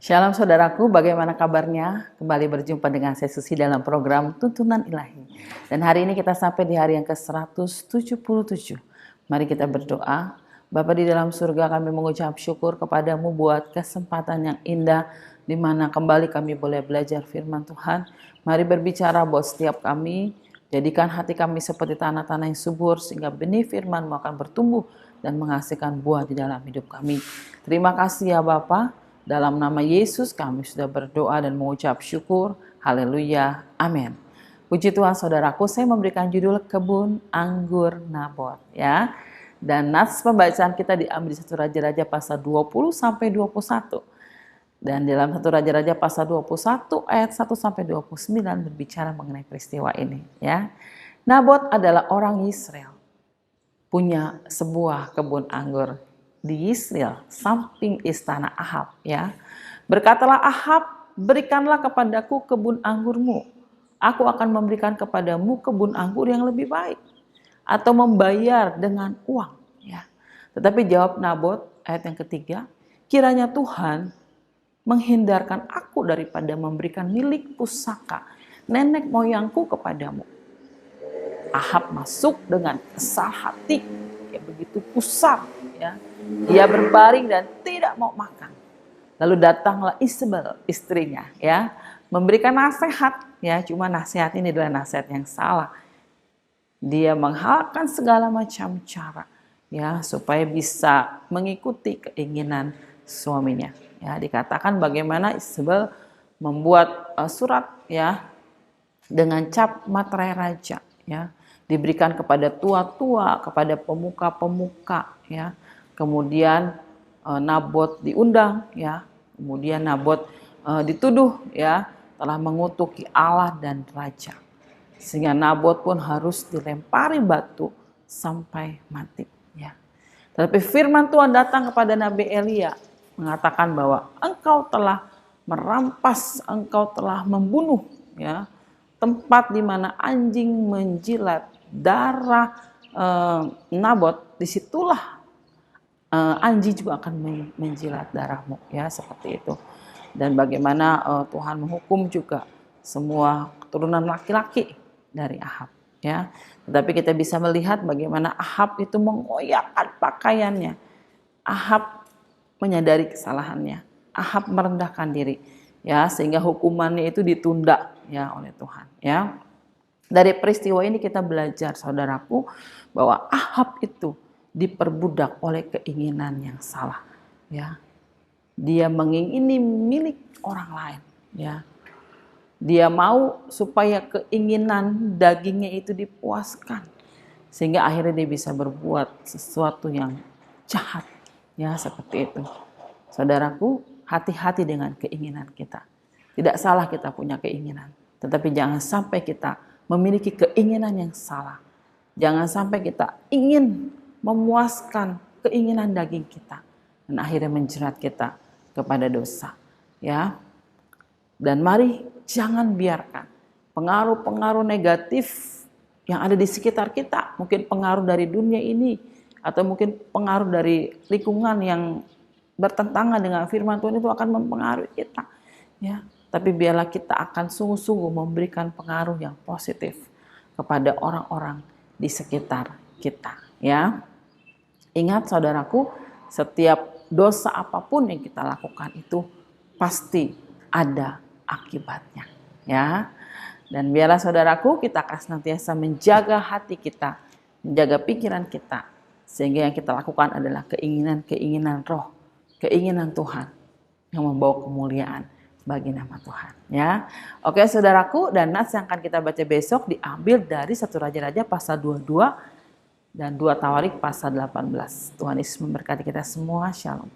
Shalom saudaraku, bagaimana kabarnya? Kembali berjumpa dengan saya Susi dalam program Tuntunan Ilahi. Dan hari ini kita sampai di hari yang ke-177. Mari kita berdoa. Bapa di dalam surga, kami mengucap syukur kepadamu buat kesempatan yang indah di mana kembali kami boleh belajar firman Tuhan. Mari berbicara buat setiap kami. Jadikan hati kami seperti tanah-tanah yang subur sehingga benih firman-Mu akan bertumbuh dan menghasilkan buah di dalam hidup kami. Terima kasih ya Bapa. Dalam nama Yesus kami sudah berdoa dan mengucap syukur. Haleluya. Amin. Puji Tuhan saudaraku, saya memberikan judul Kebun Anggur Nabot ya. Dan nats pembacaan kita diambil di 1 Raja-Raja pasal 20 sampai 21. Dan dalam 1 Raja-Raja pasal 21 ayat 1 sampai 29 berbicara mengenai peristiwa ini ya. Nabot adalah orang Israel. Punya sebuah kebun anggur di Yisrael, samping istana Ahab ya. Berkatalah Ahab, berikanlah kepadaku kebun anggurmu. Aku akan memberikan kepadamu kebun anggur yang lebih baik. Atau membayar dengan uang ya. Tetapi jawab Nabot, ayat yang ketiga, kiranya Tuhan menghindarkan aku daripada memberikan milik pusaka nenek moyangku kepadamu. Ahab masuk dengan kesal hati, ya begitu kusam ya. Ia berbaring dan tidak mau makan. Lalu datanglah Isabel, istrinya ya, memberikan nasihat ya, cuma nasihat ini adalah nasihat yang salah. Dia menghalalkan segala macam cara ya supaya bisa mengikuti keinginan suaminya. Ya, dikatakan bagaimana Isabel membuat surat ya dengan cap materai raja ya, diberikan kepada tua-tua, kepada pemuka-pemuka ya. Kemudian Nabot diundang ya. Kemudian Nabot dituduh ya telah mengutuki Allah dan raja. Sehingga Nabot pun harus dilempari batu sampai mati ya. Tetapi firman Tuhan datang kepada Nabi Elia mengatakan bahwa engkau telah merampas, engkau telah membunuh ya tempat di mana anjing menjilat darah Nabot, disitulah anjing juga akan menjilat darahmu ya, seperti itu. Dan bagaimana Tuhan menghukum juga semua keturunan laki-laki dari Ahab ya. Tetapi kita bisa melihat bagaimana Ahab itu mengoyakkan pakaiannya. Ahab menyadari kesalahannya. Ahab merendahkan diri ya, sehingga hukumannya itu ditunda ya oleh Tuhan ya. Dari peristiwa ini kita belajar saudaraku bahwa Ahab itu diperbudak oleh keinginan yang salah ya. Dia mengingini milik orang lain ya. Dia mau supaya keinginan dagingnya itu dipuaskan sehingga akhirnya dia bisa berbuat sesuatu yang jahat ya, seperti itu. Saudaraku, hati-hati dengan keinginan kita. Tidak salah kita punya keinginan, tetapi jangan sampai kita memiliki keinginan yang salah. Jangan sampai kita ingin memuaskan keinginan daging kita dan akhirnya menjerat kita kepada dosa ya. Dan mari jangan biarkan pengaruh-pengaruh negatif yang ada di sekitar kita, mungkin pengaruh dari dunia ini atau mungkin pengaruh dari lingkungan yang bertentangan dengan firman Tuhan itu akan mempengaruhi kita ya. Tapi biarlah kita akan sungguh-sungguh memberikan pengaruh yang positif kepada orang-orang di sekitar kita ya. Ingat saudaraku, setiap dosa apapun yang kita lakukan itu pasti ada akibatnya ya. Dan biarlah saudaraku kita akan senantiasa menjaga hati kita, menjaga pikiran kita, sehingga yang kita lakukan adalah keinginan-keinginan roh, keinginan Tuhan yang membawa kemuliaan bagi nama Tuhan ya. Oke saudaraku, dan nats yang akan kita baca besok diambil dari 1 Raja-Raja pasal 22 dan 2 Tawarik pasal 18. Tuhan Yesus memberkati kita semua. Shalom.